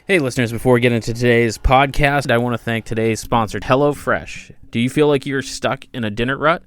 Hey listeners, before we get into today's podcast, I want to thank today's sponsor, HelloFresh. Do you feel like you're stuck in a dinner rut?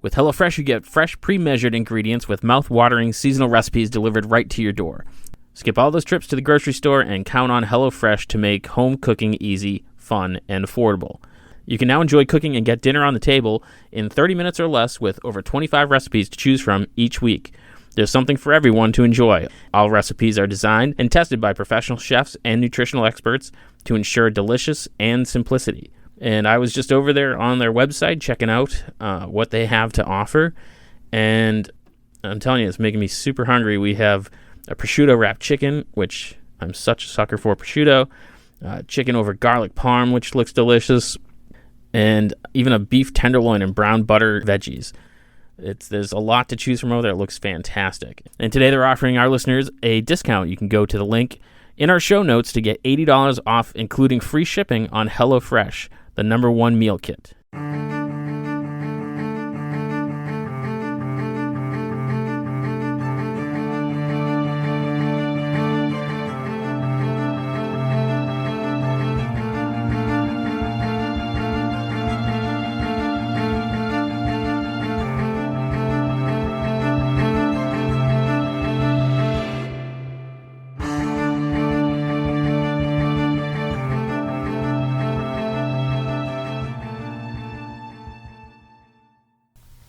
With HelloFresh, you get fresh, pre-measured ingredients with mouth-watering seasonal recipes delivered right to your door. Skip all those trips to the grocery store and count on HelloFresh to make home cooking easy, fun, and affordable. You can now enjoy cooking and get dinner on the table in 30 minutes or less with over 25 recipes to choose from each week. There's something for everyone to enjoy. All recipes are designed and tested by professional chefs and nutritional experts to ensure delicious and simplicity. And I was just over there on their website checking out what they have to offer. And I'm telling you, it's making me super hungry. We have a prosciutto wrapped chicken, which I'm such a sucker for prosciutto. Chicken over garlic parm, which looks delicious. And even a beef tenderloin and brown butter veggies. There's a lot to choose from over there. It looks fantastic. And today they're offering our listeners a discount. You can go to the link in our show notes to get $80 off, including free shipping on HelloFresh, the #1 meal kit.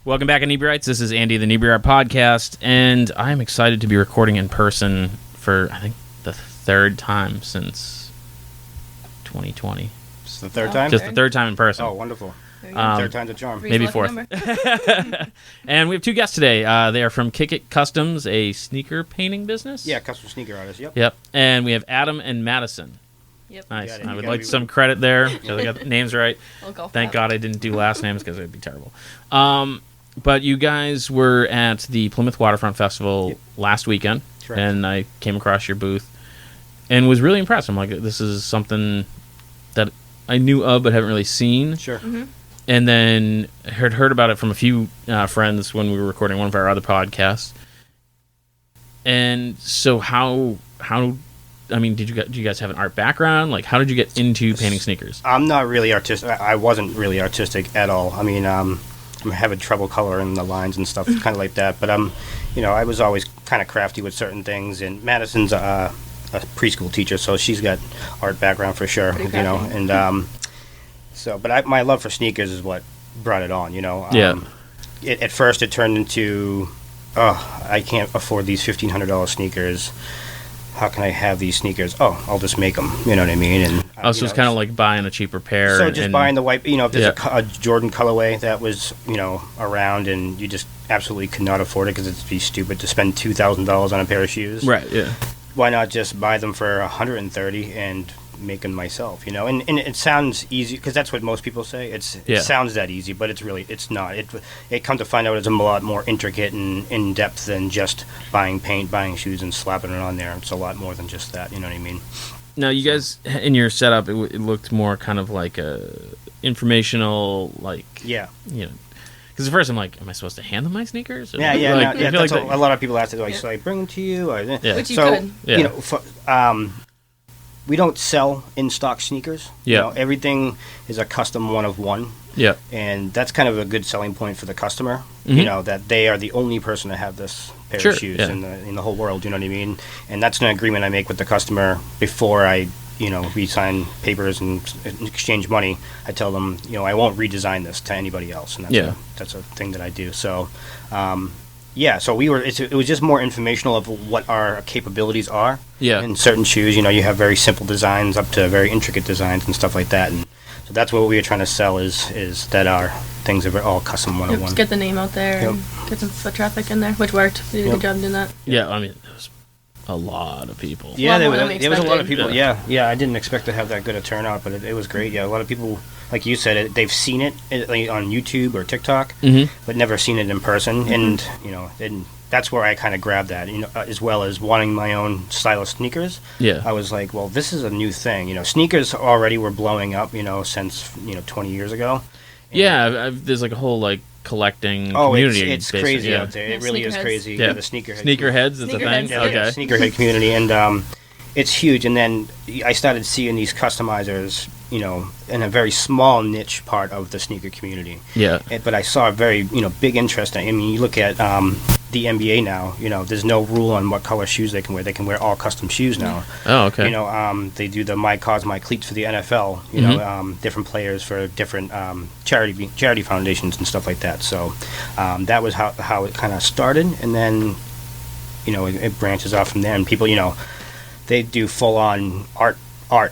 Welcome back, Inebri-arts. This is Andy, the Inebri-art podcast, and I'm excited to be recording in person for, I think, the third time since 2020. Just the third time? Just the third time in person. Oh, wonderful. Third time's a charm. Maybe fourth. And we have two guests today. They are from Kick It Customs, a sneaker painting business. Yeah, custom sneaker artist, yep. Yep. And we have Adam and Madison. Yep. Nice. I would like some credit there, so they got the names right. Thank God I didn't do last names because it would be terrible. But you guys were at the Plymouth Waterfront Festival last weekend, correct. And I came across your booth and was really impressed. I'm like, this is something that I knew of but haven't really seen. Sure. Mm-hmm. And then heard about it from a few friends when we were recording one of our other podcasts. And so how I mean, do you guys have an art background? Like, how did you get into painting sneakers? I'm not really artistic. I wasn't really artistic at all. I mean, I'm having trouble coloring the lines and stuff, kind of like that. But I was always kind of crafty with certain things. And Madison's a preschool teacher, so she's got art background for sure. And but my love for sneakers is what brought it on. At first it turned into, I can't afford these $1,500 sneakers. How can I have these sneakers? Oh, I'll just make them. You know what I mean? And so it's kind of like buying a cheaper pair. So just buying the white. If there's a Jordan colorway that was around, and you just absolutely could not afford it because it'd be stupid to spend $2,000 on a pair of shoes. Right. Yeah. Why not just buy them for $130 and make them myself? And it sounds easy because that's what most people say. It sounds that easy, but it's not. It come to find out it's a lot more intricate and in depth than just buying paint, buying shoes, and slapping it on there. It's a lot more than just that. You know what I mean? Now, you guys in your setup, it looked more kind of like a informational, like Because at first I'm like, am I supposed to hand them my sneakers? Or That's a lot of people ask it. Like, should I bring them to you? Which you could. Yeah. We don't sell in-stock sneakers. Yeah. Everything is a custom one of one. Yeah. And that's kind of a good selling point for the customer. Mm-hmm. That they are the only person to have this pair of shoes in the whole world. You know what I mean? And that's an agreement I make with the customer before we sign papers and exchange money. I tell them, I won't redesign this to anybody else, and that's a thing that I do. So, so it was just more informational of what our capabilities are. Yeah. In certain shoes, you have very simple designs up to very intricate designs and stuff like that. And so that's what we were trying to sell is that our things are all custom 101. Just get the name out there and get some foot traffic in there, which worked. You did a good job doing that. Yeah, I mean, it was a lot of people. Yeah, there was a lot of people. Yeah, I didn't expect to have that good a turnout, but it was great. Yeah, a lot of people, like you said, they've seen it on YouTube or TikTok, but never seen it in person. Mm-hmm. And that's where I kind of grabbed that, as well as wanting my own style of sneakers. Yeah, I was like, well, this is a new thing. Sneakers already were blowing up, since 20 years ago. And there's like a whole collecting community. It's crazy out there. It really is crazy. Yeah, the sneakerheads. Sneakerheads is a thing. Sneakerhead community, and it's huge. And then I started seeing these customizers, you know, in a very small niche part of the sneaker community. Yeah. But I saw a very, you know, big interest. I mean, you look at the NBA now, you know, there's no rule on what color shoes they can wear. They can wear all custom shoes now. Oh, okay. You know, they do the My Cause, My Cleats for the NFL, you know, different players for different charity foundations and stuff like that. So that was how it kind of started. And then, you know, it branches off from there. And people, you know, they do full-on art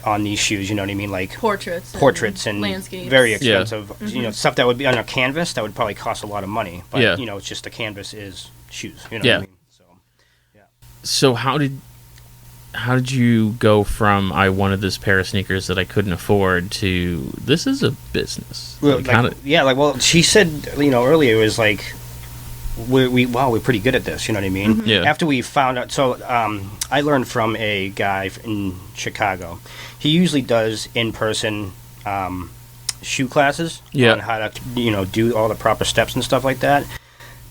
on these shoes, you know what I mean, like portraits and landscapes, very expensive, you know, stuff that would be on a canvas that would probably cost a lot of money, but you know, it's just the canvas is shoes, you know what I mean. So how did you go from I wanted this pair of sneakers that I couldn't afford to this is a business? Well, well, she said, you know, earlier, it was like we're pretty good at this, you know what I mean? Yeah. After we found out, so I learned from a guy in Chicago. He usually does in-person shoe classes on how to, you know, do all the proper steps and stuff like that.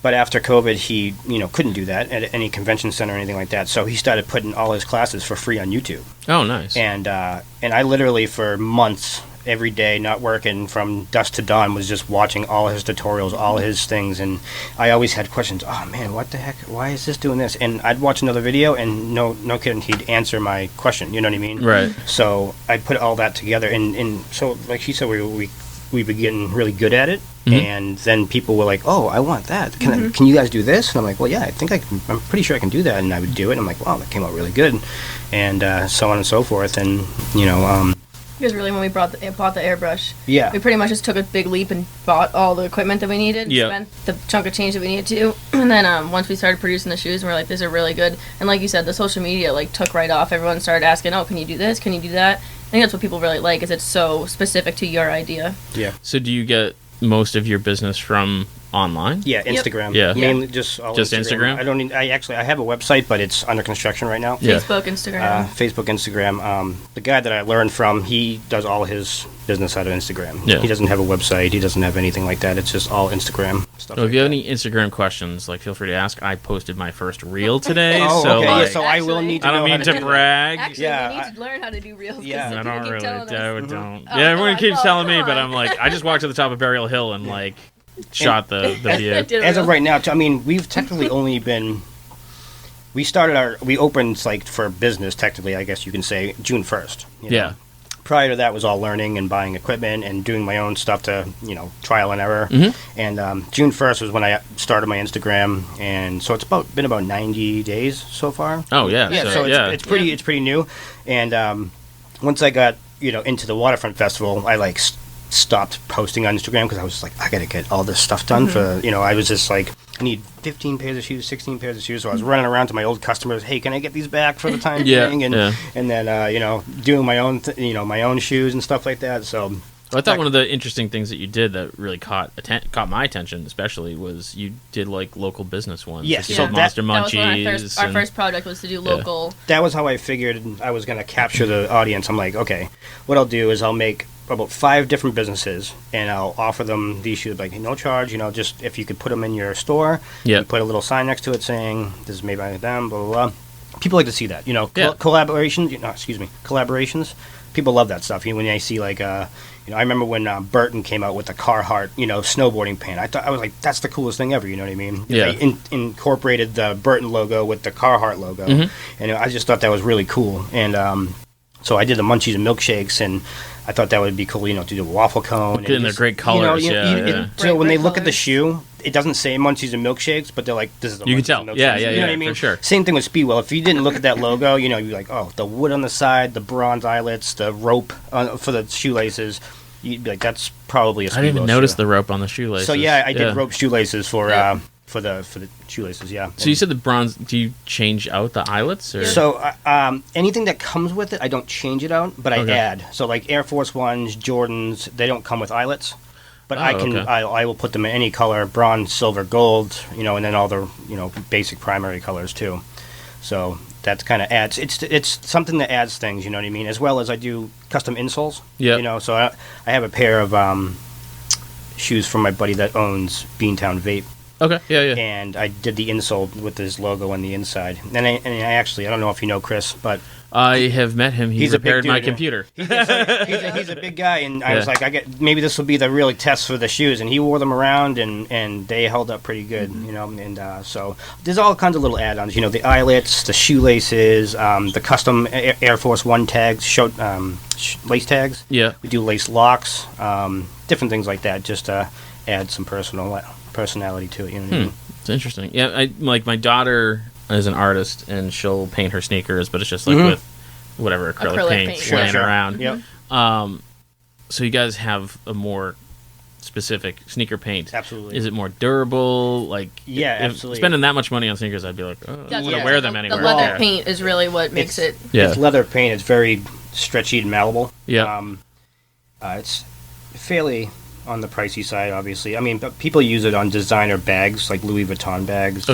But after COVID, he, you know, couldn't do that at any convention center or anything like that. So he started putting all his classes for free on YouTube. Oh, nice. And I literally, for months, every day, not working from dusk to dawn, was just watching all his tutorials, all his things. And I always had questions. Oh, man, what the heck? Why is this doing this? And I'd watch another video, and no kidding, he'd answer my question. You know what I mean? Right. So I put all that together. And so, like she said, we were getting really good at it. And then people were like, "Oh, I want that. Can you guys do this?" And I'm like, "Well, yeah, I think I'm pretty sure I can do that." And I would do it. And I'm like, "Wow, that came out really good," and so on and so forth. And you know, because really, when we bought the airbrush, yeah, we pretty much just took a big leap and bought all the equipment that we needed. Yeah. Spent the chunk of change that we needed to, and then once we started producing the shoes, we were like, "These are really good." And like you said, the social media like took right off. Everyone started asking, "Oh, can you do this? Can you do that?" I think that's what people really like, is it's so specific to your idea. Yeah. So do you get most of your business from online? Yeah, Instagram. Yep. Yeah. Mainly just Instagram. I have a website, but it's under construction right now. Yeah. Facebook, Instagram. Instagram. The guy that I learned from, he does all his business out of Instagram. Yeah. He doesn't have a website. He doesn't have anything like that. It's just all Instagram stuff. So if you have any Instagram questions, like, feel free to ask. I posted my first reel today. Oh, so okay. like, So I will need to I don't know mean how to do brag. Actually, yeah, we need to learn how to do reels. Yeah. I don't really. I don't. Oh, Yeah, everyone God, keeps no, telling me, come but on. I'm like, I just walked to the top of Burial Hill and like shot the view. As of right now, I mean, we've technically only been. We opened like for business, technically, I guess you can say, June 1st. You know? Yeah. Prior to that was all learning and buying equipment and doing my own stuff to, you know, trial and error. And June 1st was when I started my Instagram, and so it's been about 90 days so far. Oh yeah. Yeah, so it's pretty new. And once I got, you know, into the Waterfront Festival, I like stopped posting on Instagram because I was like, I gotta get all this stuff done for, you know, I was just like, I need 15 pairs of shoes, 16 pairs of shoes. So I was running around to my old customers, hey, can I get these back for the time being? And then you know, doing my own my own shoes and stuff like that. So I thought one of the interesting things that you did that really caught my attention, especially, was you did like local business ones. Yes, like so Monster That was Munchies. our first project was to do local. that was how I figured I was going to capture the audience. I'm like, okay, what I'll do is I'll make about 5 different businesses, and I'll offer them these shoes, like, no charge, you know, just if you could put them in your store, you put a little sign next to it saying, this is made by them, blah, blah, blah. People like to see that, you know, collaborations, collaborations. People love that stuff. You know, when they see, like, you know, I remember when Burton came out with the Carhartt, you know, snowboarding pant. I was like, that's the coolest thing ever, you know what I mean? Yeah. They incorporated the Burton logo with the Carhartt logo, and I just thought that was really cool. And so I did the Munchies and Milkshakes, and I thought that would be cool, you know, to do a waffle cone. And they're great colors, So when they look at the shoe, it doesn't say Munchies and Milkshakes, but they're like, this is the you Munchies can and tell. Milkshakes. Yeah, you know what I mean? for sure. Same thing with Speedwell. If you didn't look at that logo, you know, you'd be like, oh, the wood on the side, the bronze eyelets, the rope for the shoelaces. You'd be like, that's probably a Speedwell I didn't even notice shoe. the rope on the shoelaces. So yeah, I did rope shoelaces for the shoelaces, yeah. So you said the bronze, do you change out the eyelets? Or? So anything that comes with it, I don't change it out, but I add. So like Air Force Ones, Jordans, they don't come with eyelets. But I will put them in any color, bronze, silver, gold, you know, and then all the, you know, basic primary colors too. So that kind of adds, it's something that adds things, you know what I mean? As well as I do custom insoles. Yeah. You know, so I have a pair of shoes from my buddy that owns Beantown Vape. Okay, yeah. And I did the insole with his logo on the inside. And I actually, I don't know if you know Chris, but I have met him. He He's a big repaired my dude, computer. He's a big guy, and I was like, maybe this will be the really test for the shoes. And he wore them around, and they held up pretty good, you know. And so there's all kinds of little add-ons, you know, the eyelets, the shoelaces, the custom Air Force One tags, lace tags. Yeah. We do lace locks, different things like that, just to add some personality to it. You know what I mean? It's interesting. Yeah, like my daughter is an artist, and she'll paint her sneakers, but it's just like with whatever acrylic paint laying around. Yep. So you guys have a more specific sneaker paint. Absolutely. Is it more durable? Like, yeah, if absolutely. spending that much money on sneakers, I'd be like, oh, I wouldn't wear them anywhere. The leather paint is really what makes it. Yeah. It's leather paint. It's very stretchy and malleable. Yeah. It's fairly on the pricey side, obviously. I mean, but people use it on designer bags, like Louis Vuitton bags,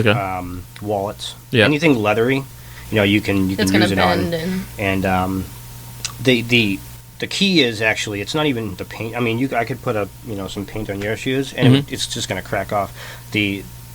wallets, anything leathery. You know, you can use it on. And the key is actually, it's not even the paint. I mean, I could put some paint on your shoes, and it's just going to crack off.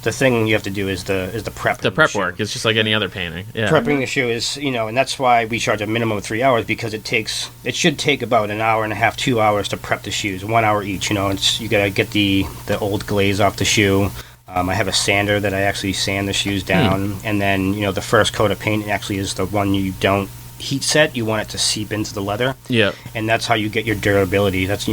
The thing you have to do is the prep. The prep work. It's just like any other painting. Yeah. Prepping the shoe is, and that's why we charge a minimum of 3 hours, because it should take about an hour and a half, 2 hours to prep the shoes, 1 hour each. You know, you gotta get the old glaze off the shoe. I have a sander that I actually sand the shoes down, and then the first coat of paint actually is the one you don't heat set. You want it to seep into the leather. Yeah. And that's how you get your durability. That's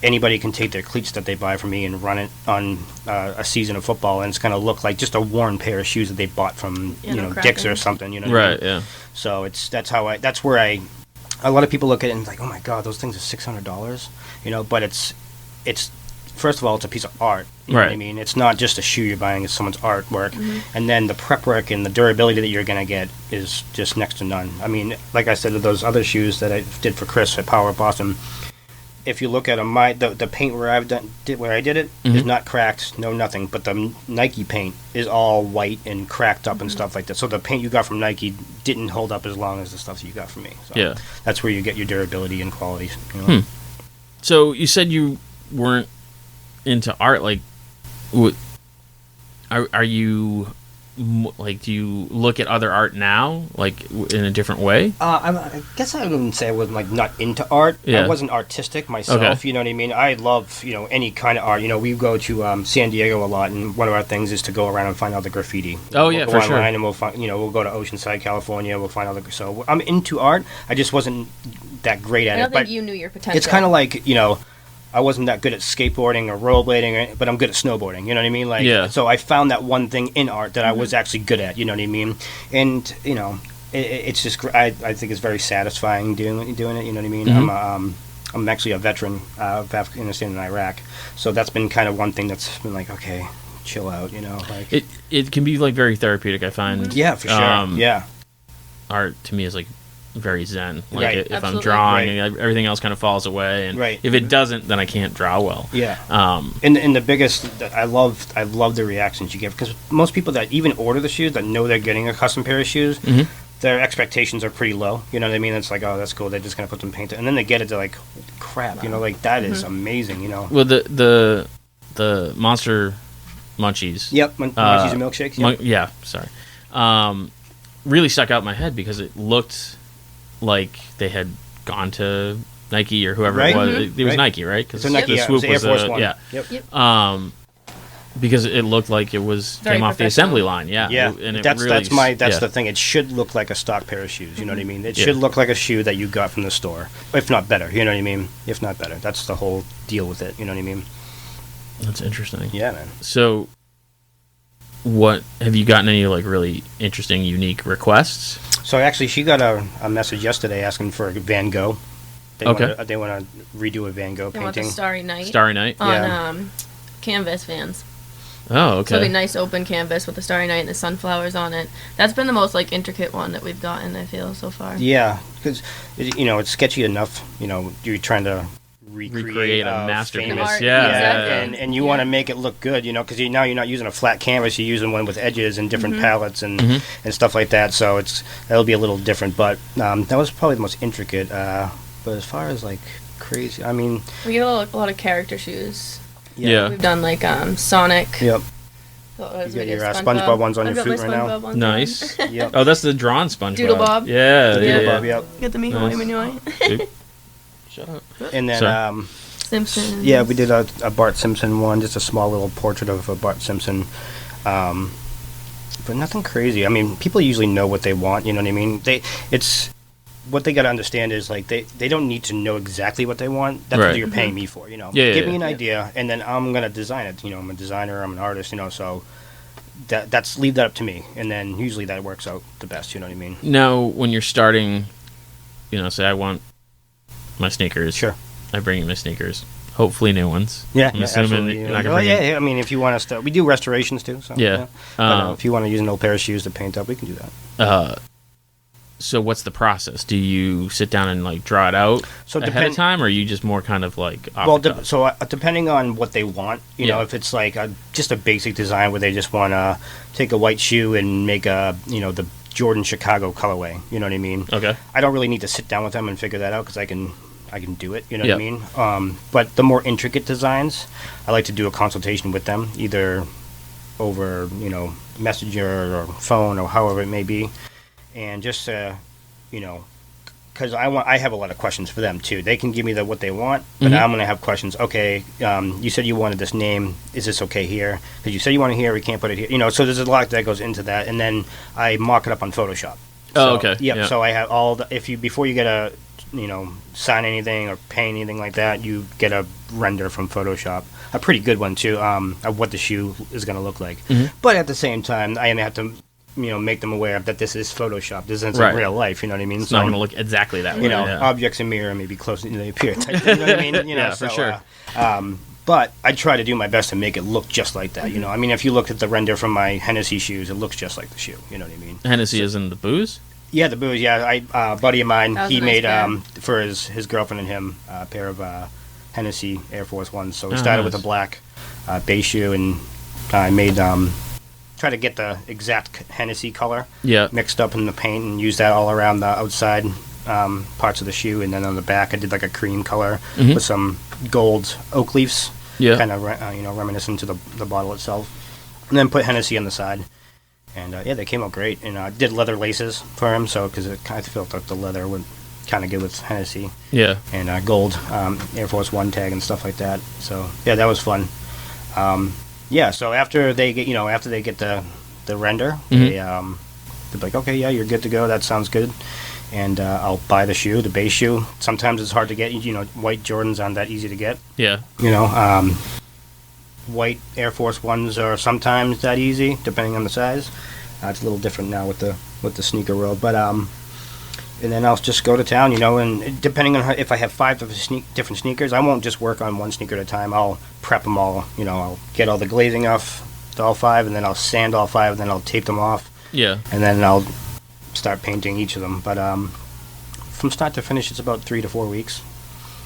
anybody can take their cleats that they buy from me and run it on a season of football, and it's going to look like just a worn pair of shoes that they bought from Dick's or something. You know. What I mean? Yeah. So that's where a lot of people look at it and like, oh my God, those things are $600. But it's first of all, it's a piece of art. You know what I mean? It's not just a shoe you're buying, it's someone's artwork. And then the prep work and the durability that you're going to get is just next to none. I mean, like I said, those other shoes that I did for Chris at Power Boston, if you look at them, the paint where I did it is not cracked, no nothing, but the Nike paint is all white and cracked up and stuff like that. So the paint you got from Nike didn't hold up as long as the stuff that you got from me. So that's where you get your durability and quality. So you said you weren't into art, like, are you like, do you look at other art now, like, in a different way? I guess I wouldn't say I was like not into art. I wasn't artistic myself. Okay. You know what I mean? I love any kind of art. We go to San Diego a lot, and one of our things is to go around and find all the graffiti. Oh yeah, we'll for go online sure. and we'll find we'll go to Oceanside, California. We'll find all the. So I'm into art. I just wasn't that great at it. I don't think you knew your potential. It's kind of like I wasn't that good at skateboarding or rollerblading, but I'm good at snowboarding. You know what I mean? Like, so I found that one thing in art that I was actually good at. You know what I mean? And it's just I think it's very satisfying doing it. You know what I mean? I'm actually a veteran of Afghanistan and Iraq, so that's been kind of one thing that's been like, okay, chill out. Like it can be like very therapeutic, I find. Yeah, for sure. Art to me is like very zen. Like Right. if Absolutely. I'm drawing, everything else kind of falls away, and if it doesn't, then I can't draw well. And the biggest, I love the reactions you get, because most people that even order the shoes that know they're getting a custom pair of shoes, their expectations are pretty low. You know what I mean? It's like, oh, that's cool. They're just gonna put some paint, and then they get it. They're like, crap. Like that is amazing. Well, the Monster Munchies. Yep. Munchies and milkshakes. Yep. Sorry. Really stuck out in my head because it looked like they had gone to Nike or whoever it was. It was Nike, right? Because Nike, the swoop it was was Air Force One. Yeah. Yep. Because it looked like it came off the assembly line. Yeah. And that's the thing. It should look like a stock pair of shoes. You know what I mean? It should look like a shoe that you got from the store, if not better. You know what I mean? If not better, that's the whole deal with it. You know what I mean? That's interesting. Yeah, man. So, what have you gotten any like really interesting, unique requests? So actually, she got a message yesterday asking for a Van Gogh. They want to redo a Van Gogh They painting. want the Starry Night. Starry Night? On canvas vans. Oh, okay. So it'll be nice open canvas with the Starry Night and the sunflowers on it. That's been the most like intricate one that we've gotten, I feel, so far. Yeah, because it's sketchy enough. You're trying to recreate a masterpiece. Art, Yeah. exactly. And you want to make it look good, because now you're not using a flat canvas, you're using one with edges and different palettes and stuff like that. So that'll be a little different, but that was probably the most intricate. But as far as like crazy, I mean, We get a lot of character shoes. Yeah. We've done like Sonic. Yep. You got your SpongeBob ones on your feet right now. Nice. Yep. Oh, that's the drawn SpongeBob. Doodle Bob. Yeah. Doodle Bob, yep. Get the me Nice. Shut up. And then, Sorry. Simpsons. yeah, we did a Bart Simpson one, just a small little portrait of a Bart Simpson. But nothing crazy. I mean, people usually know what they want, you know what I mean? What they got to understand is, like, they don't need to know exactly what they want. That's Right. what you're paying me for, you know? Yeah, Give yeah, me an yeah. idea, and then I'm going to design it. You know, I'm a designer, I'm an artist, you know, so that's leave that up to me. And then usually that works out the best, you know what I mean? Now, when you're starting, say I want my sneakers. Sure. I bring you my sneakers. Hopefully new ones. Yeah, I'm assuming absolutely. you're not gonna Oh, bring yeah, in- yeah, I mean, if you want us to, we do restorations too. So, Yeah. But, if you want to use an old pair of shoes to paint up, we can do that. So what's the process? Do you sit down and like draw it out So ahead of time, or are you just more kind of like off Well, the cuff? depending on what they want, you know, Yeah. if it's like just a basic design where they just want to take a white shoe and make the Jordan Chicago colorway, you know what I mean? Okay. I don't really need to sit down with them and figure that out because I can do it, you know Yeah. what I mean? But the more intricate designs, I like to do a consultation with them, either over, Messenger or phone or however it may be, and just, because I have a lot of questions for them too. They can give me what they want, but Mhm. I'm going to have questions. Okay, you said you wanted this name. Is this okay here? Because you said you want it here, we can't put it here. You know, so there's a lot that goes into that, and then I mock it up on Photoshop. Oh, okay. Yep. Yeah. So I have all the before you get a sign anything or paint anything like that, you get a render from Photoshop, a pretty good one too, of what the shoe is going to look like. Mhm. But at the same time, I have to make them aware that this is Photoshop. This isn't Right. real life. You know what I mean? It's not going to look exactly that way. Yeah. Objects in mirror may be closer than they appear. Type thing, you know what I mean? Yeah, for sure. But I try to do my best to make it look just like that. You know, I mean, if you look at the render from my Hennessy shoes, it looks just like the shoe. You know what I mean? Hennessy is in the booze. Yeah, the booze. Yeah, a buddy of mine, That was he a nice made pair. for his girlfriend and him a pair of Hennessy Air Force Ones. So we Oh, started with nice. a black base shoe, and I made try to get the exact Hennessy color Yeah. mixed up in the paint and use that all around the outside parts of the shoe, and then on the back I did like a cream color Mhm. with some gold oak leaves, Yeah. kind of reminiscent to the bottle itself, and then put Hennessy on the side. And yeah, they came out great. And I did leather laces for him, so because I felt like the leather would kind of go with Hennessy, Yeah. and gold Air Force One tag and stuff like that. So yeah, that was fun. Yeah, so after they get the render, Mhm. they're like, okay, yeah, you're good to go. That sounds good. And I'll buy the shoe, the base shoe. Sometimes it's hard to get. White Jordans aren't that easy to get. Yeah. White Air Force Ones are sometimes that easy, depending on the size. It's a little different now with the sneaker world, but and then I'll just go to town, and depending on if I have 5 different sneakers, I won't just work on one sneaker at a time. I'll prep them all. I'll get all the glazing off all 5, and then I'll sand all 5, and then I'll tape them off, Yeah. and then I'll start painting each of them. But from start to finish, it's about 3 to 4 weeks.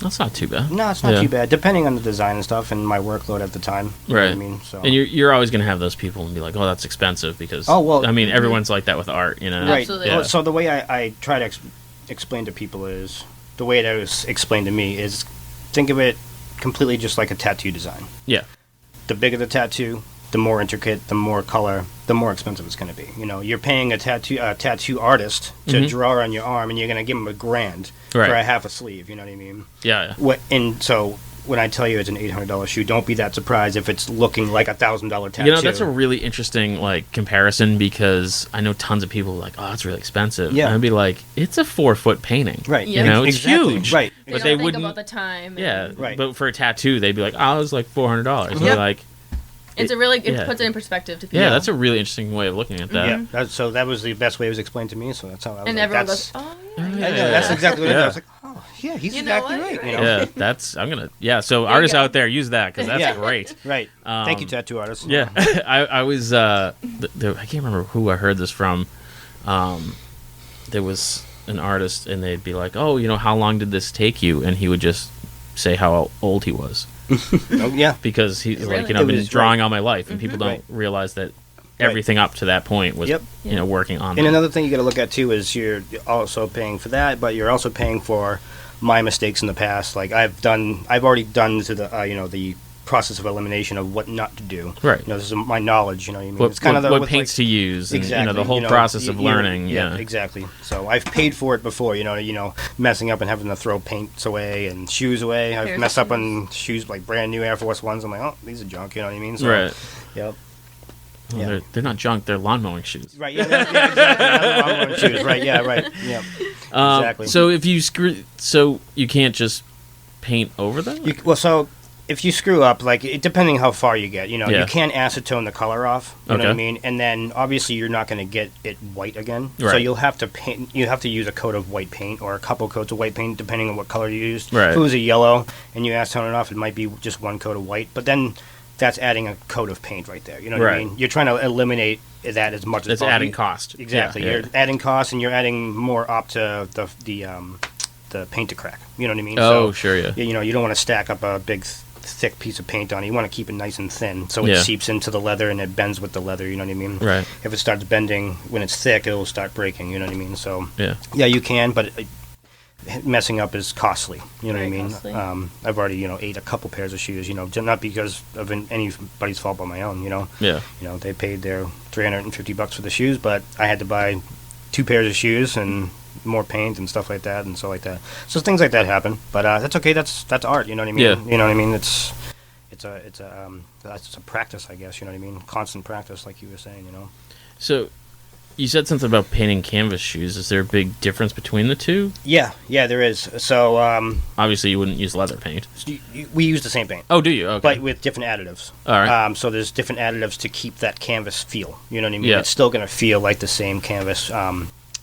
That's not too bad. No, it's not Yeah. too bad, depending on the design and stuff and my workload at the time. You know what I Right. mean? So. And you're always going to have those people and be like, oh, that's expensive because. Oh, well- I mean, everyone's like that with art, Right. Absolutely. Yeah. Well, so the way I try to explain to people is, the way that was explained to me is, think of it completely just like a tattoo design. Yeah. The bigger the tattoo, the more intricate, the more color, the more expensive it's going to be. You're paying a tattoo artist to Mhm. draw on your arm, and you're going to give him $1,000 Right. for a half a sleeve. You know what I mean? Yeah. And so when I tell you it's an $800 shoe, don't be that surprised if it's looking like a $1,000 tattoo. That's a really interesting comparison because I know tons of people are like, oh, that's really expensive. Yeah. And I'd be like, it's a 4-foot painting. right. Yeah. It's Exactly. huge. Right. They But don't they think wouldn't. about the time. Yeah. Right. But for a tattoo, they'd be like, oh, it's like $400. Yeah. Like, It yeah. puts it in perspective to people. yeah, that's a really interesting way of looking at that. Yeah. So that was the best way it was explained to me. So that's how I was. And like, everyone that's, goes, oh, Oh, yeah. yeah. I know, that's exactly what it is. Yeah. I was like, oh, yeah, he's You know exactly what? right. Right. Yeah, so you artists go. out there, use that because that's Yeah. great. Right. Thank you, tattoo artists. Yeah, I was. I can't remember who I heard this from. There was an artist, and they'd be like, "Oh, how long did this take you?" And he would just say how old he was Oh, yeah. because he's Really? like, I've been It was- drawing all my life, and people don't Right. realize that everything up to that point was, Yep. working on. And that. another thing you got to look at too is you're also paying for that, but you're also paying for my mistakes in the past. Like I've already done to the process of elimination of what not to do. Right. This is my knowledge. You know what I mean? What, it's kind of what paints to use. And, exactly. The whole process of learning. Yeah, exactly. So I've paid for it before. Messing up and having to throw paints away and shoes away. I've messed up on shoes like brand new Air Force Ones. I'm like, oh, these are junk. You know what I mean? So, right. Yep. Well, they're not junk. They're lawn mowing shoes. Right. Yeah. Exactly. Lawn mowing shoes. Right. Yeah. Right. Yeah. Exactly. So if you so you can't just paint over them. So if you screw up, like depending how far you get, you can acetone the color off. You know what I mean? And then obviously you're not going to get it white again. Right. So you'll have to paint. You have to use a coat of white paint or a couple coats of white paint, depending on what color you used. Right. If it was a yellow and you acetone it off, it might be just one coat of white. But then that's adding a coat of paint right there. You know what I mean? You're trying to eliminate that as much as possible. It's adding cost. Exactly. You're adding cost, and you're adding more up to the paint to crack. You know what I mean? Oh, sure, yeah. You don't want to stack up a big, thick piece of paint on it. You want to keep it nice and thin, so it seeps into the leather and it bends with the leather. You know what I mean? Right. If it starts bending when it's thick, it'll start breaking. You know what I mean? So yeah, you can, but messing up is costly. You know what I mean? Costly. I've already ate a couple pairs of shoes. Not because of anybody's fault but my own. Yeah. They paid their $350 for the shoes, but I had to buy 2 pairs of shoes and more paint and stuff like that and so like that. So things like that happen, but that's okay. That's art. You know what I mean? Yeah. You know what I mean? It's a practice, I guess. You know what I mean? Constant practice, like you were saying. So you said something about painting canvas shoes. Is there a big difference between the two? Yeah, there is. So obviously you wouldn't use leather paint. We use the same paint. Oh, do you? Okay. But with different additives. All right. So there's different additives to keep that canvas feel. You know what I mean? Yeah. It's still going to feel like the same canvas.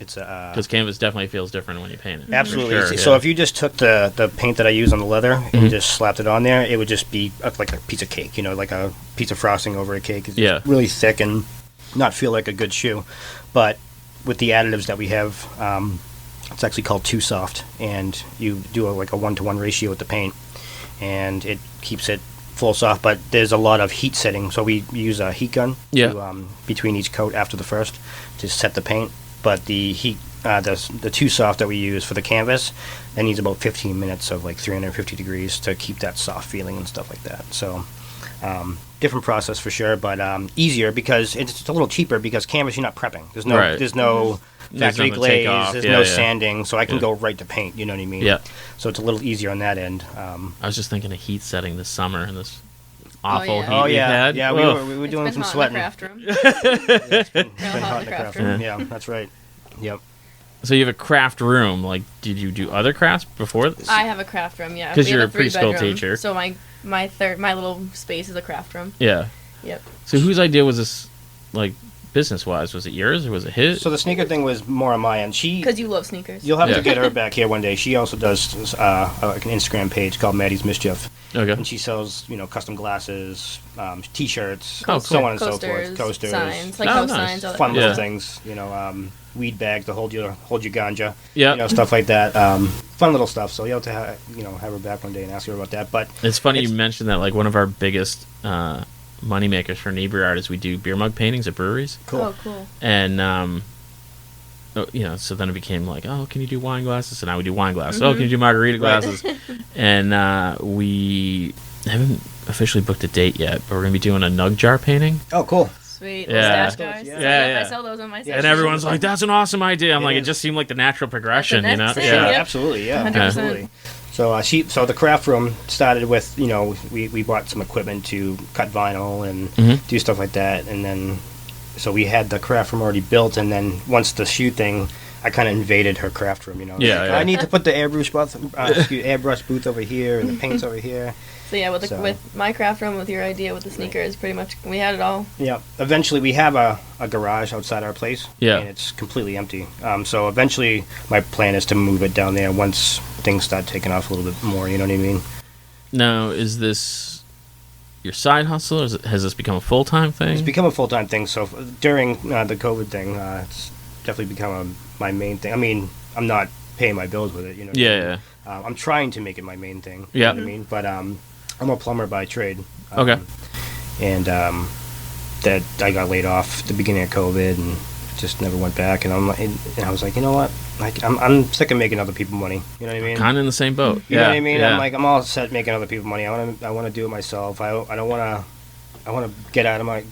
It's because canvas definitely feels different when you paint it. Absolutely. Sure, So if you just took the paint that I use on the leather and just slapped it on there, it would just be like a piece of cake. Like a piece of frosting over a cake. It's just really thick and not feel like a good shoe. But with the additives that we have, it's actually called Too Soft, and you do a 1-to-1 ratio with the paint, and it keeps it full soft. But there's a lot of heat setting, so we use a heat gun between each coat after the first to set the paint. But the heat, the Too Soft that we use for the canvas, that needs about 15 minutes of 350 degrees to keep that soft feeling and stuff like that. So different process for sure, but easier because it's a little cheaper because canvas you're not prepping. There's no factory glaze, there's no sanding, so I can go right to paint. You know what I mean? Yeah. So it's a little easier on that end. I was just thinking of heat setting this summer and this awful heat we had. Yeah, we were doing some sweating. It's been Hot in the craft room. Yeah, that's right. Yep. So you have a craft room. Did you do other crafts before this? I have a craft room, yeah. Because you're a preschool teacher. So my little space is a craft room. Yeah. Yep. So whose idea was this, business-wise? Was it yours or was it his? So the sneaker thing was more on my end. Because you love sneakers. You'll have to get her back here one day. She also does an Instagram page called Maddie's Mischief. Okay. And she sells, custom glasses, T-shirts, cool. so on and so forth. Coasters, signs, nice. signs, all that fun kind little of things. Weed bags to hold your ganja. Yeah. Stuff like that. Fun little stuff. So you'll have to have her back one day and ask her about that. But it's funny you mentioned that. One of our biggest money makers for Inebri-art is we do beer mug paintings at breweries. Cool. Oh, cool. And so then it became can you do wine glasses? So now we do wine glasses. Oh, can you do margarita glasses? And we haven't officially booked a date yet, but we're gonna be doing a nug jar painting. Oh, cool. Sweet. Yeah. Stash guys. Yeah. I sell those on my site. And everyone's like, "That's an awesome idea." I'm it just seemed like the natural progression, That's the next thing, Yeah, Yep. absolutely. Yeah, 100%. absolutely. So so the craft room started with we bought some equipment to cut vinyl and do stuff like that, and then so we had the craft room already built, and then once the shoe thing, I kind of invaded her craft room. Yeah. I need to put the airbrush booth over here and the paints over here. So yeah, with my craft room, with your idea with the sneakers, pretty much we had it all. Yeah. Eventually, we have a garage outside our place. Yeah. And it's completely empty. So eventually, my plan is to move it down there once things start taking off a little bit more. You know what I mean? Now, is this your side hustle, or has this become a full-time thing? It's become a full-time thing. So during the COVID thing, it's definitely become my main thing. I mean, I'm not paying my bills with it. Yeah. I'm trying to make it my main thing. Yeah. You know what I mean? But I'm a plumber by trade. Okay. And that I got laid off at the beginning of COVID, and just never went back. And I was like, you know what? Like, I'm sick of making other people money. You know what I mean? Kind of in the same boat. You know what I mean? I'm all set making other people money. I want to do it myself. I don't want to. I want to get out of my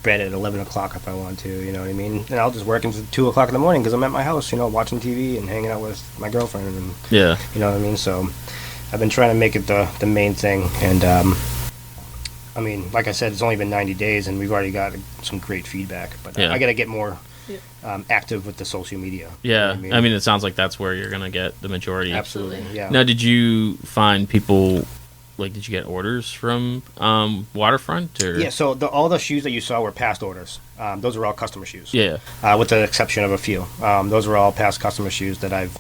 bed at 11 o'clock if I want to. You know what I mean? And I'll just work until 2 o'clock in the morning because I'm at my house. Watching TV and hanging out with my girlfriend. And Yeah. You know what I mean? So I've been trying to make it the main thing. And I mean, like I said, it's only been 90 days, and we've already got some great feedback. But I got to get more active with the social media. Yeah, You know what I mean? it sounds like that's where you're gonna get the majority. Absolutely. Yeah. Now, did you find people? Like, did you get orders from Waterfront? Or? Yeah, so all the shoes that you saw were past orders. Those were all customer shoes. Yeah. With the exception of a few. Those were all past customer shoes that I've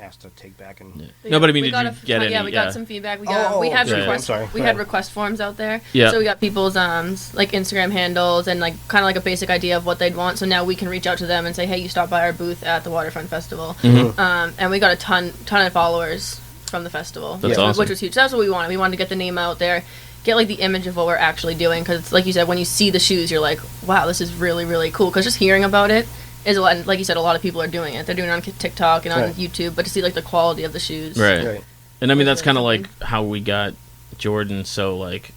asked to take back. And No, but I mean, did you get any? Yeah, we got some feedback. We had I'm request forms out there. Yeah. So we got people's like Instagram handles and like kind of like a basic idea of what they'd want. So now we can reach out to them and say, hey, you stopped by our booth at the Waterfront Festival. Mm-hmm. And we got a ton of followers from the festival, That's awesome. which was huge. That's what we wanted. We wanted to get the name out there, get like the image of what we're actually doing. Because like you said, when you see the shoes, you're like, wow, this is really, really cool. Because just hearing about it is a lot. And like you said, a lot of people are doing it. They're doing it on TikTok and on YouTube. But to see like the quality of the shoes, Right. And I mean, that's kind of really like how we got Jordan so like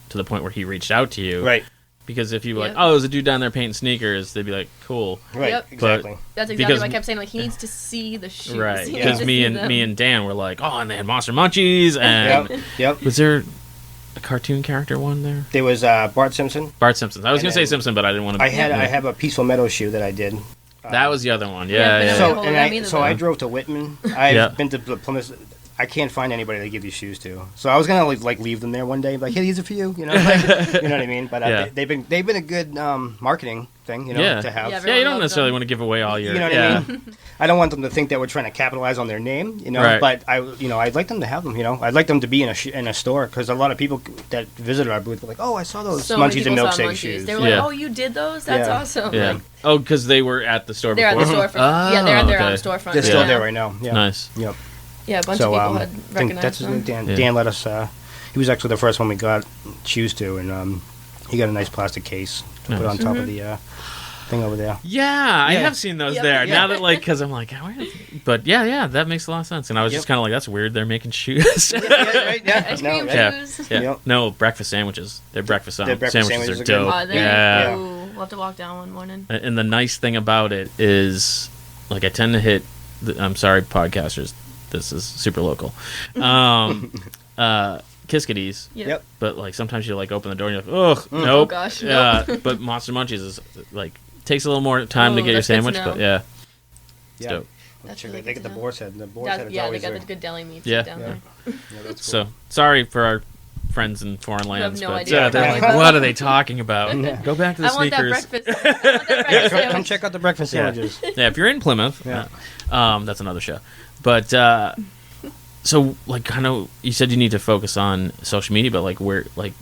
to the point where he reached out to you, Right. Because if you were like, oh, there's a dude down there painting sneakers, they'd be like, cool. Right. Yep. Exactly. That's exactly what I kept saying. Like he needs to see the shoes. Right. He Because needs to me see and Dan were like, oh, and they had Monster Munchies, and Yep. was there a cartoon character one there? There was Bart Simpson. Bart Simpson. I was And gonna say then Simpson, but I didn't want to. I have a Peaceful Meadows shoe that I did. That was the other one. Yeah, Yeah. but Yeah. So I drove to Whitman. I've been to Plymouth. I can't find anybody to give these shoes to. So I was gonna like leave them there one day, like, hey, these are for you. You know, you know what I mean? But they've been a good marketing thing, to have. Yeah, you don't necessarily want to give away all your. You know what I mean? I don't want them to think that we're trying to capitalize on their name, Right. But I'd like them to have them, I'd like them to be in a store because a lot of people that visited our booth were like, oh, I saw those so many Munchies and people saw Milkshake Munchies. shoes. They were like, oh, you did those? That's awesome. Yeah. Like, Oh, because they were at the store they're before. at the storefront. Yeah, they're okay. on the storefront. They're still right there now. right now. Yeah. Nice. Yep. Yeah, a bunch So of people had I think recognized that's his them. name. Dan. Yeah. Dan let us. He was actually the first one we got shoes to, and he got a nice plastic case to put on top of the thing over there. Yeah, I have seen those Yep. there. Yeah. Now that because I'm like, but yeah, that makes a lot of sense. And I was just kind of like, that's weird. They're making shoes. Ice cream shoes. Yeah. Yep. No, breakfast sandwiches. Their breakfast, breakfast sandwiches are sandwiches are dope. good. Oh, they, Yeah. Ooh, we'll have to walk down one morning. And the nice thing about it is, like, I tend to hit. I'm sorry, podcasters. This is super local. Kiskadis. Yep. But like sometimes you like open the door and you're like, ugh, nope. Oh gosh. Nope. But Monster Munchies is like takes a little more time to Oh, get your that's good to sandwich, know. but yeah. It's Yeah. dope. That's Check really it. They good get the to know. boar's head. The boar's head is Yeah, they always got there. the good deli meats Yeah. down there. Yeah, that's So sorry for our friends in foreign have lands, no but idea they're what like, what are they talking about? Go back to the I want that sneakers. breakfast. I want that breakfast Come sandwich. check out the breakfast sandwiches. Yeah, if you're in Plymouth, Yeah. that's another show. But so like kind of you said you need to focus on social media, but like where like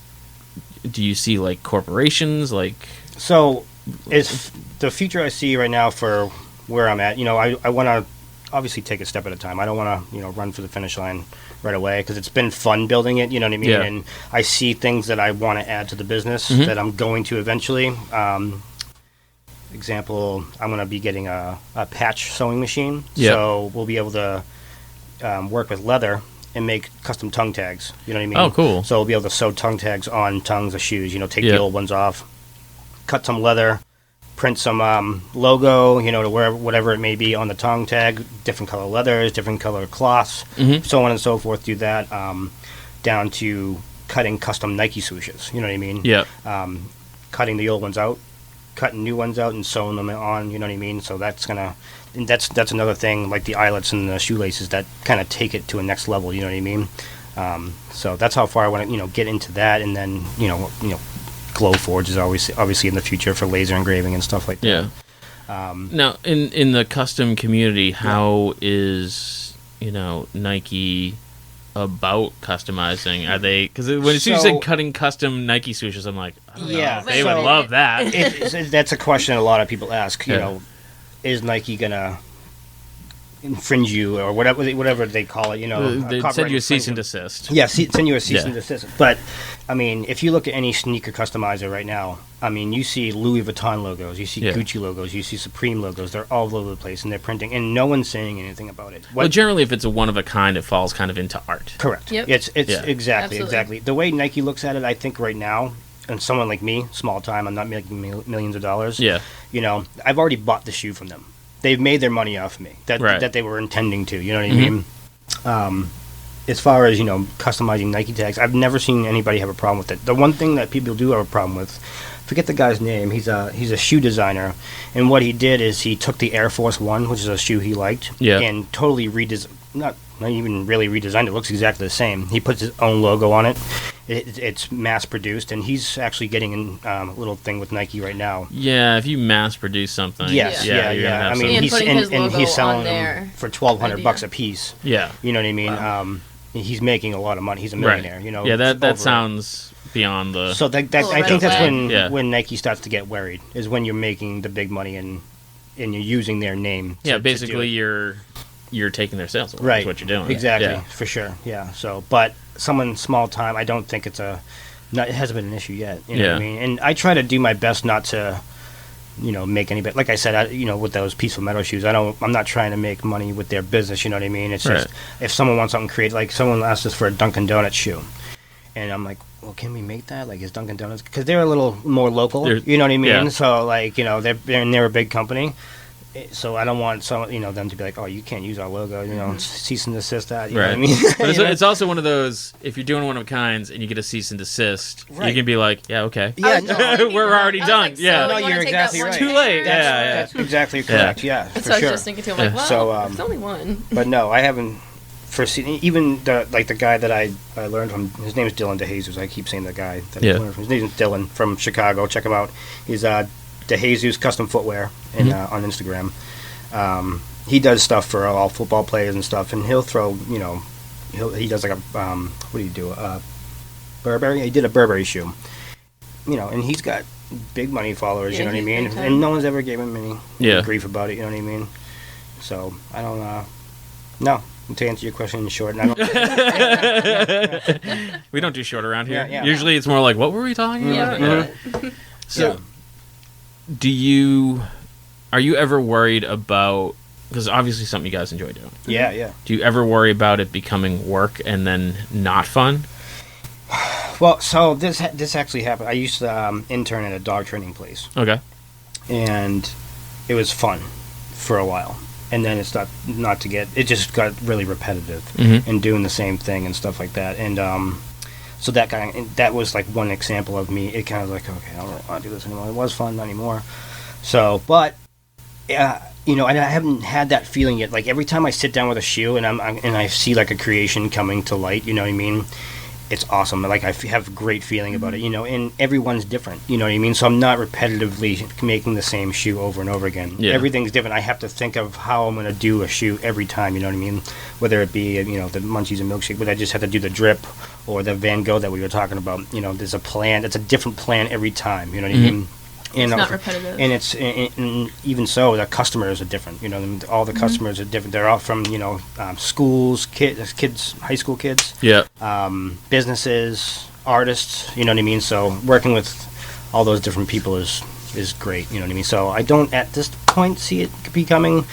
do you see like corporations like So, it's the future I see right now for where I'm at. I want to obviously take a step at a time. I don't want to, run for the finish line right away because it's been fun building it. You know what I mean? Yeah. And I see things that I want to add to the business Mhm. that I'm going to eventually. Example, I'm going to be getting a patch sewing machine. Yeah. So we'll be able to work with leather and make custom tongue tags. You know what I mean? Oh, cool. So we'll be able to sew tongue tags on tongues of shoes. Take Yeah. the old ones off, cut some leather, print some logo, to whatever it may be on the tongue tag, different color leathers, different color cloths, Mhm. so on and so forth. Do that down to cutting custom Nike swooshes. You know what I mean? yeah. Cutting the old ones out, cutting new ones out, and sewing them on. You know what I mean? So that's another thing, like the eyelets and the shoelaces that kind of take it to a next level. You know what I mean? So that's how far I want to get into that, and then glow forge is always obviously in the future for laser engraving and stuff like that. Yeah. Now, in the custom community, how is Nike about customizing? Are they because when you said cutting custom Nike swooshes, I'm like, I don't Yeah, know. They so- would love that. That's a question a lot of people ask. Yeah. Is Nike gonna infringe you or whatever they call it. They send you a cease and desist. Yeah, send you a cease Yeah. and desist. But I mean, if you look at any sneaker customizer right now, I mean, you see Louis Vuitton logos, you see Yeah. Gucci logos, you see Supreme logos. They're all over the place, and they're printing, and no one's saying anything about it. Well, generally, if it's a one of a kind, it falls kind of into art. Correct. Yep. It's Yeah. exactly Absolutely. the way Nike looks at it. I think right now, and someone like me, small time, I'm not making millions of dollars. Yeah. I've already bought the shoe from them. They've made their money off me Right. that they were intending to. You know what I mean? As far as customizing Nike tags, I've never seen anybody have a problem with it. The one thing that people do have a problem with, forget the guy's name. He's a shoe designer, and what he did is he took the Air Force One, which is a shoe he liked, Yeah. and totally not even really redesigned. It looks exactly the same. He puts his own logo on it. It's mass produced, and he's actually getting a little thing with Nike right now. Yeah, if you mass produce something. Yes, you're yeah. gonna have I some- mean, And putting his and logo he's selling on them there. for $1,200 Idea. a piece. yeah. You know what I mean? He's making a lot of money. He's a millionaire. Right. Yeah, that over- sounds beyond the. So that Little I think red that's flag. Yeah. when Nike starts to get worried, is when you're making the big money and you're using their name. yeah, to do basically it. you're taking their sales away. Right. Is what you're doing. Exactly, Yeah. for sure. Yeah. So, but someone small time, I don't think it hasn't been an issue yet. You know what I Yeah. mean? And I try to do my best not to, make any. Like I said, with those Peaceful Meadow shoes, I'm not trying to make money with their business. You know what I mean? It's just Right. if someone wants something creative, like someone asked us for a Dunkin' Donuts shoe, and I'm like, well, can we make that? Like, is Dunkin' Donuts, because they're a little more local. You know what I mean? yeah. So like, they're a big company. So I don't want them to be like, oh, you can't use our logo, cease and desist that. You know what I Right. mean? But it's also one of those, if you're doing one of a kinds and you get a cease and desist, you Right. can be like, yeah, okay. Yeah, I was just thinking We're that. already I was done. like, Yeah. so No, you wanna you're take that exactly one right. Too late. picture? Yeah. That's exactly correct. Yeah, That's for what I sure. was just thinking too. I'm like, Yeah. wow, So, it's only one. But no, I haven't foreseen. Even the guy that I learned from. His name is Dylan DeJesus. I keep saying the guy that I learned from. His name is Dylan from Chicago. Check him out. He's DeJesus Custom Footwear on Instagram. He does stuff for all football players and stuff, and he'll throw. He does like a what do you do? Burberry. He did a Burberry shoe. And he's got big money followers. Yeah, You know what I he's mean? big time. And no one's ever gave him any Yeah. grief about it. You know what I mean? So I don't. No, to answer your question in short, I don't. We don't do short around here. Yeah. Usually it's more like, what were we talking Yeah. about? So, are you ever worried about, because obviously something you guys enjoy doing. Yeah. Do you ever worry about it becoming work and then not fun? Well, so this actually happened. I used to intern at a dog training place, Okay. and it was fun for a while, and then it's it just got really repetitive Mhm. and doing the same thing and stuff like that. And so that was like one example of me. It kind of like, okay, I don't really want to do this anymore. It was fun, not anymore. So, but and I haven't had that feeling yet. Like every time I sit down with a shoe and I see like a creation coming to light, you know what I mean? It's awesome. Like I have a great feeling about it, and everyone's different, you know what I mean? So I'm not repetitively making the same shoe over and over again. Yeah. Everything's different. I have to think of how I'm going to do a shoe every time, you know what I mean? Whether it be, the Munchies and Milkshake, but I just have to do the drip or the Van Gogh that we were talking about. There's a plan. It's a different plan every time, you know what I mean? It's not repetitive. And it's and even so, the customers are different. All the customers are different. They're all from schools, kids, high school kids, Yeah. businesses, artists. You know what I mean. So working with all those different people is great. You know what I mean. So I don't at this point see it becoming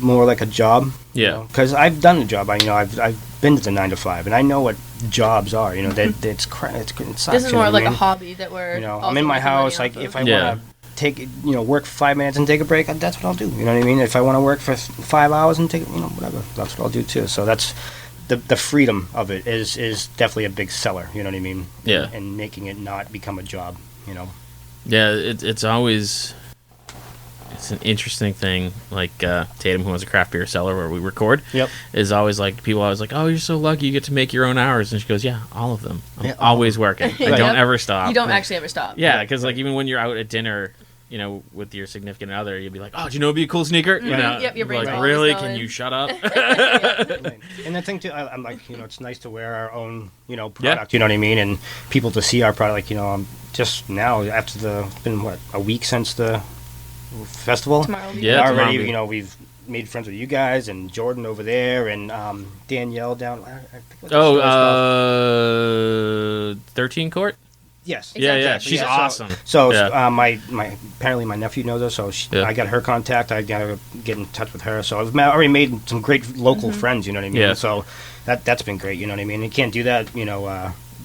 more like a job. Yeah. Because I've done the job. I've been to the 9 to 5, and I know what jobs are. That it sucks. This is you know more what like I a mean? hobby that we're. I'm in my house. Like if I Yeah. want to take work 5 minutes and take a break, that's what I'll do. You know what I mean? If I want to work for 5 hours and take whatever, that's what I'll do too. So that's the freedom of it is definitely a big seller. You know what I mean? Yeah. And making it not become a job. Yeah, it's always, it's an interesting thing. Like Tatum, who has a craft beer cellar where we record, Yep. is always like, people always like, oh, you're so lucky you get to make your own hours. And she goes, yeah, all of them. I'm Yeah. always working. I Right. don't Yep. ever stop. You don't actually ever stop. Yeah, because like even when you're out at dinner, with your significant other, you'd be like, oh, do you know it'd be a cool sneaker? Yep, your brain's like, always really? going. Can you shut up? Right. And the thing too, I'm like, it's nice to wear our own, product. You know what I mean? And people to see our product. Like, just now after it's been a week since the festival. Tomorrow will be Yeah, already, tomorrow. made friends with you guys and Jordan over there and Danielle down. I think 13 Court. Yes. Yeah. She's awesome. So Yeah. my apparently my nephew knows her, so I got her contact. I got to get in touch with her. So I've already made some great local friends. You know what I mean? Yeah. So that's been great. You know what I mean? You can't do that.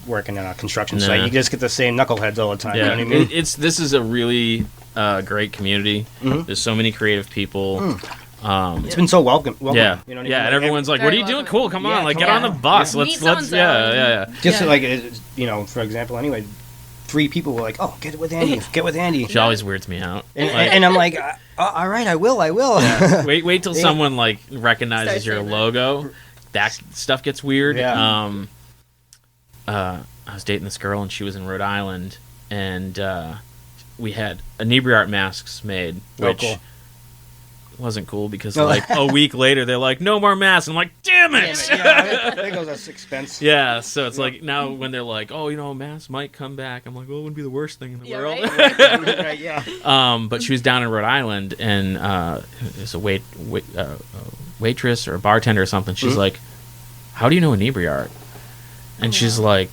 Working on a construction site, you just get the same knuckleheads all the time. Yeah. You know what I mean? This is a really great community. There's so many creative people. It's been so welcome. Yeah. You know what I mean? And everyone's like, "What are you doing? Cool, come on, like come get on the on. bus. Meet Let's so-and-so. yeah. Just like for example, anyway. 3 people were like, "Oh, get with Andy, get with Andy." She always weirds me out. And I'm like, "All right, I will." Wait till someone like recognizes Starts your saying that. logo. That stuff gets weird. Yeah. I was dating this girl and she was in Rhode Island, and we had Inebri-art masks made, which cool. wasn't cool because like a week later they're like, "No more masks." I'm like, "Damn it!" There goes that expense. Yeah, so it's like now when they're like, "Oh, masks might come back," I'm like, "Well, it wouldn't be the worst thing in the world." Right? Right, yeah. But she was down in Rhode Island, and it's a waitress or a bartender or something. She's like, "How do you know Inebri-art?" And she's like,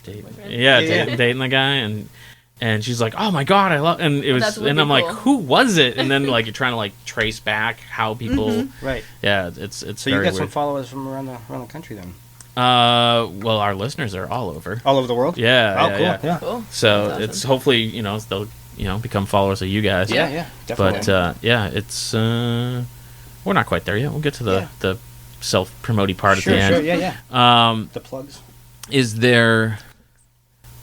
dating the guy, and she's like, "Oh my god, I love," and it was, That's really and I'm like, cool. "Who was it?" And then like you're trying to like trace back how people, Right. yeah, it's So you very got some weird. followers from around the country then? Well, our listeners are all over. All over the world? Yeah, Oh, yeah, cool. yeah. Yeah. Cool. So That's it's awesome. hopefully they'll become followers of you guys. Yeah, definitely. But it's we're not quite there yet. We'll get to the self-promoting part sure, at the end. yeah. The plugs. Is there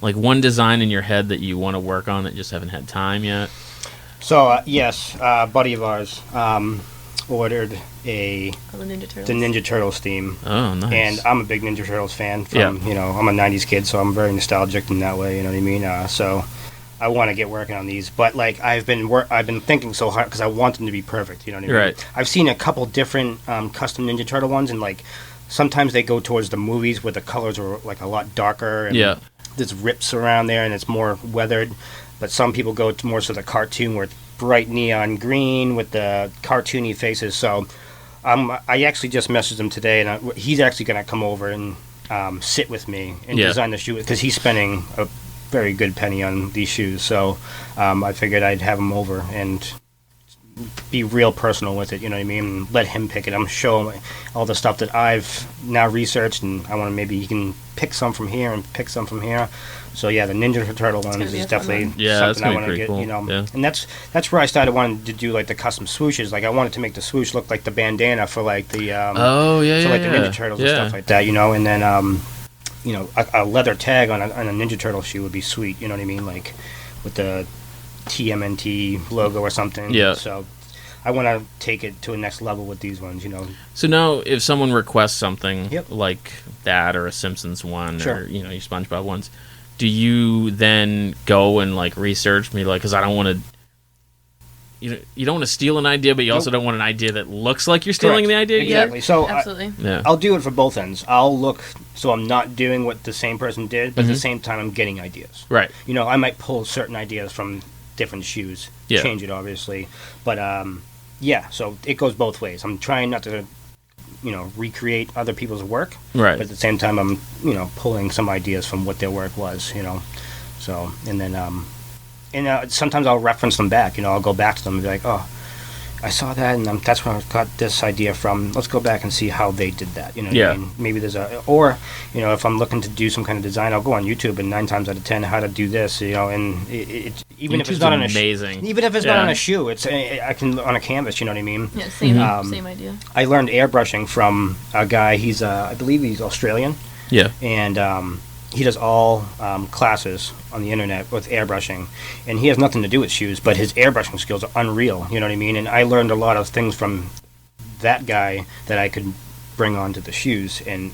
like one design in your head that you want to work on that you just haven't had time yet? So, yes, a buddy of ours ordered The Ninja Turtles. the Ninja Turtles theme. Oh, nice. And I'm a big Ninja Turtles fan. I'm a 90s kid, so I'm very nostalgic in that way, you know what I mean? So I want to get working on these. But, like, I've been thinking so hard because I want them to be perfect, you know what I mean? Right. I've seen a couple different custom Ninja Turtle ones, and, like, sometimes they go towards the movies where the colors are, like, a lot darker. And there's rips around there, and it's more weathered. But some people go to more to the cartoon where it's bright neon green with the cartoony faces. So I actually just messaged him today, and he's actually going to come over and sit with me and design the shoe because he's spending a very good penny on these shoes. So I figured I'd have him over and be real personal with it, you know what I mean? And let him pick it. I'm show him all the stuff that I've now researched, and I want to maybe he can pick some from here and pick some from here. So yeah, the Ninja Turtle ones be is a fun definitely one. Yeah, that's something I gonna want be to pretty get, cool. Yeah. And that's where I started wanting to do like the custom swooshes. Like I wanted to make the swoosh look like the bandana for like the the Ninja Turtles and stuff like that, and then a leather tag on a Ninja Turtle shoe would be sweet, you know what I mean? Like with the TMNT logo or something. Yeah. So I want to take it to a next level with these ones, So now, if someone requests something Yep. like that, or a Simpsons one, Sure. or your SpongeBob ones, do you then go and like research me, like, because I don't want to. You don't want to steal an idea, but you also don't want an idea that looks like you're stealing Correct. the idea. Exactly. So Absolutely. Yeah. I'll do it for both ends. I'll look so I'm not doing what the same person did, but at the same time I'm getting ideas. Right. I might pull certain ideas from different shoes, Yeah. change it obviously, but so it goes both ways. I'm trying not to recreate other people's work, Right. but at the same time I'm pulling some ideas from what their work was, so and then sometimes I'll reference them back. I'll go back to them and be like, oh, I saw that, and that's where I got this idea from. Let's go back and see how they did that. What I mean? Maybe there's if I'm looking to do some kind of design, I'll go on YouTube, and 9 times out of 10, how to do this. And even if it's YouTube's not on amazing. even if it's not on a shoe, it's I can on a canvas. You know what I mean? Yeah, same idea. I learned airbrushing from a guy. He's I believe he's Australian, Yeah. and he does all classes on the internet with airbrushing, and he has nothing to do with shoes, but his airbrushing skills are unreal, you know what I mean? And I learned a lot of things from that guy that I could bring onto the shoes, and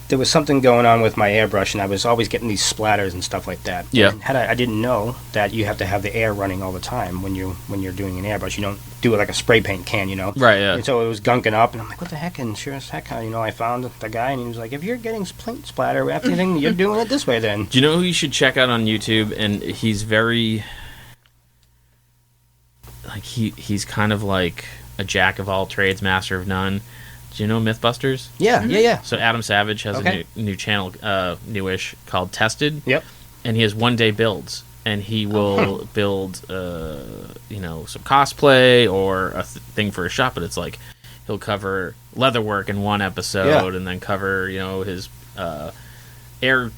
there was something going on with my airbrush, and I was always getting these splatters and stuff like that. Yeah. And I didn't know that you have to have the air running all the time when you're doing an airbrush. You don't do it like a spray paint can, Right, yeah. And so it was gunking up, and I'm like, what the heck? And sure as heck, I found the guy, and he was like, if you're getting paint splatter after anything, you're doing it this way then. Do you know who you should check out on YouTube? And he's very like he's kind of like a jack of all trades, master of none. Do you know Mythbusters? Yeah, yeah. So Adam Savage has a new channel, newish, called Tested. Yep. And he has one-day builds, and he will build, some cosplay or a thing for a shop. But it's like he'll cover leatherwork in one episode, and then cover his air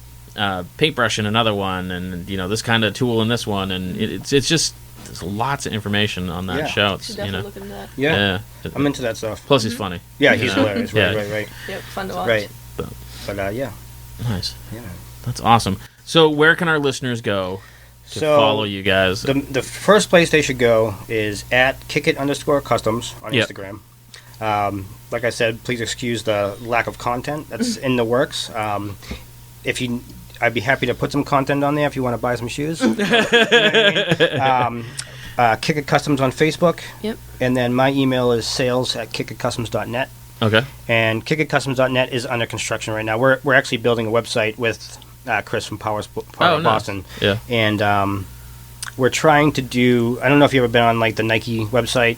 paintbrush in another one, and this kind of tool in this one, and it's just there's lots of information on that show. It's, should definitely look into that. Yeah. I'm into that stuff. Plus, he's funny. Yeah, he's hilarious. Right. Yep, fun to watch. Right. But yeah. Nice. Yeah. That's awesome. So, where can our listeners go to follow you guys? The first place they should go is at kickit_customs on Instagram. Like I said, please excuse the lack of content that's in the works. I'd be happy to put some content on there if you want to buy some shoes. You know what I mean? Kick It Customs on Facebook. Yep. And then my email is sales@kickitcustoms.net. Okay. And kickitcustoms.net is under construction right now. We're actually building a website with Chris from Power Boston. Nice. Yeah. And we're trying to do. I don't know if you've ever been on like the Nike website,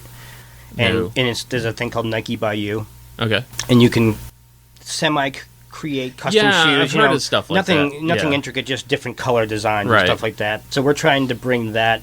and there's a thing called Nike by You. Okay. And you can create custom shoes. I've heard of stuff like that. Nothing intricate, just different color designs and stuff like that. So we're trying to bring that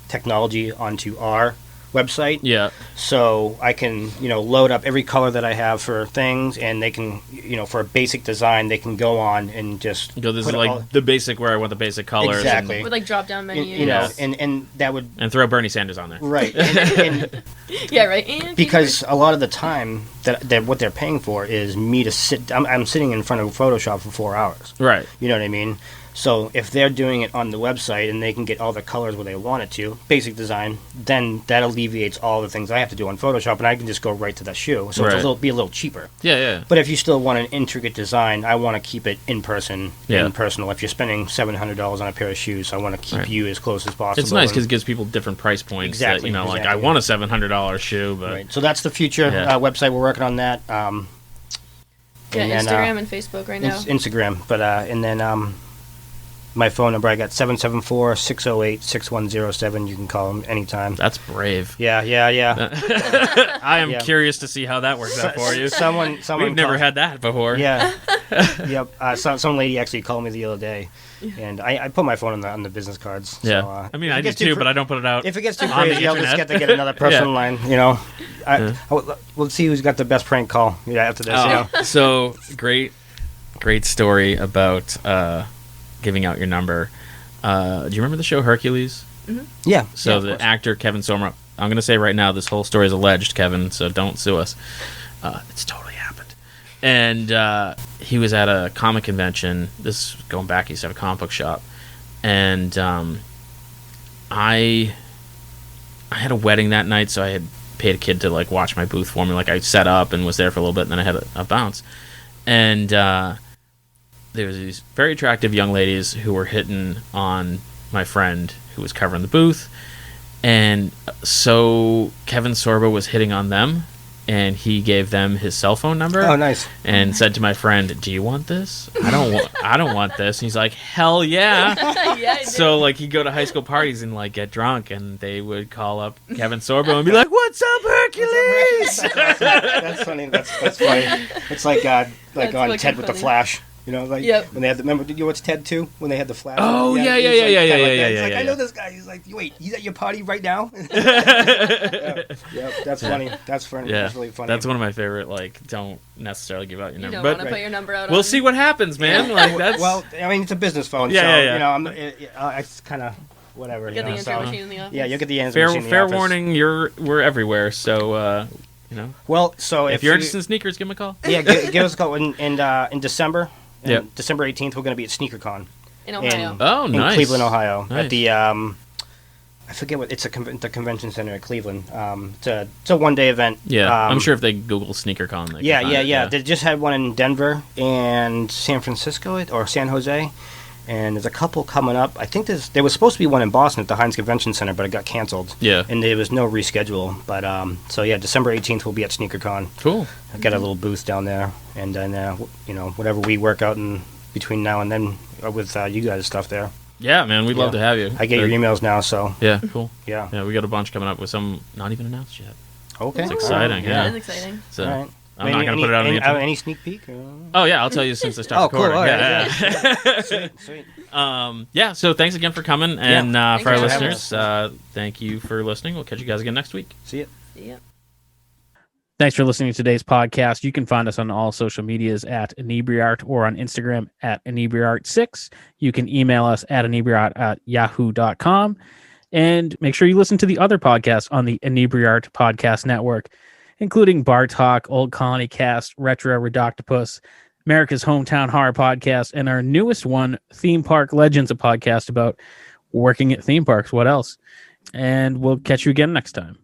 technology onto our website. Yeah. So I can, load up every color that I have for things, and they can, for a basic design, they can go on and just go. This is like the basic where I want the basic colors. Exactly. With like drop down menus. And that would throw Bernie Sanders on there. Right. And yeah. Right. And because a lot of the time that what they're paying for is me to sit. I'm sitting in front of Photoshop for 4 hours. Right. You know what I mean? So if they're doing it on the website and they can get all the colors where they want it to, basic design, then that alleviates all the things I have to do on Photoshop, and I can just go right to that shoe. So it'll be a little cheaper. Yeah. But if you still want an intricate design, I want to keep it in person and personal. If you're spending $700 on a pair of shoes, I want to keep you as close as possible. It's nice because it gives people different price points. Exactly. Like I want a $700 shoe, but right. So that's the future website. We're working on that. Instagram and Facebook right now. Instagram, but and then. My phone number, I got 774-608-6107. You can call them anytime. That's brave. Yeah. I am curious to see how that works out for you. Someone We've never had that before. Yeah. Yep. Some lady actually called me the other day, and I put my phone on the business cards. Yeah. So, I mean, I do too, but I don't put it out. If it gets too crazy, I'll just get another personal line. We'll see who's got the best prank call after this. So great story about giving out your number. Do you remember the show Hercules? Mm-hmm. Yeah. So the actor Kevin Sorma. I'm going to say right now, this whole story is alleged, Kevin. So don't sue us. It's totally happened. And he was at a comic convention. This is going back. He used to have a comic book shop, and I had a wedding that night, so I had paid a kid to like watch my booth for me. Like I set up and was there for a little bit, and then I had a bounce, and there was these very attractive young ladies who were hitting on my friend who was covering the booth. And so Kevin Sorbo was hitting on them, and he gave them his cell phone number. Oh, nice. And said to my friend, "Do you want this? I don't want this." And he's like, "Hell yeah." Yeah, so like he'd go to high school parties and like get drunk, and they would call up Kevin Sorbo and be like, "What's up, Hercules?" That's funny. That's funny. It's like on Ted with the Flash. When they had remember, did you watch Ted 2 when they had the Flash? Oh, yeah. He's like, I know this guy. He's like, wait, he's at your party right now? That's funny. That's funny. Yeah. That's really funny. That's one of my favorite, like, don't necessarily give out your number. You don't want to put your number out We'll see what happens, man. Like, that's... Well, I mean, it's a business phone, it's kind of whatever. You get the answer machine in the office. Yeah, you'll get the answer machine in the fair office. Warning, we're everywhere, so, Well, so if you're interested in sneakers, give me a call. Yeah, give us a call in December. Yep. December 18th, we're going to be at SneakerCon. In Ohio. Nice. In Cleveland, Ohio. Nice. At the, I forget what, it's the convention center at Cleveland. It's a one-day event. Yeah, I'm sure if they Google SneakerCon, they can find it. They just had one in Denver and San Francisco, or San Jose. And there's a couple coming up. I think there was supposed to be one in Boston at the Heinz Convention Center, but it got canceled. Yeah. And there was no reschedule. But, December 18th, we'll be at SneakerCon. Cool. I've got a little booth down there. And then, whatever we work out in between now and then with you guys' stuff there. Yeah, man, we'd love to have you. I get your emails now, so Yeah, cool. yeah. Yeah, we got a bunch coming up with some not even announced yet. Okay. It's exciting, yeah. It is exciting. So All right. I'm not going to put it out on the internet. Any sneak peek? Oh, yeah, I'll tell you since I start Oh, cool. recording. All right, Yeah. Sweet. Yeah, so thanks again for coming. And for our Thanks for having listeners, thank you for listening. We'll catch you guys again next week. See ya. See ya. Thanks for listening to today's podcast. You can find us on all social medias at Inebri-art or on Instagram at Inebri-art6. You can email us at Inebri-art@yahoo.com. And make sure you listen to the other podcasts on the Inebri-art Podcast Network, including Bar Talk, Old Colony Cast, Retro Redoctopus, America's Hometown Horror Podcast, and our newest one, Theme Park Legends, a podcast about working at theme parks. What else? And we'll catch you again next time.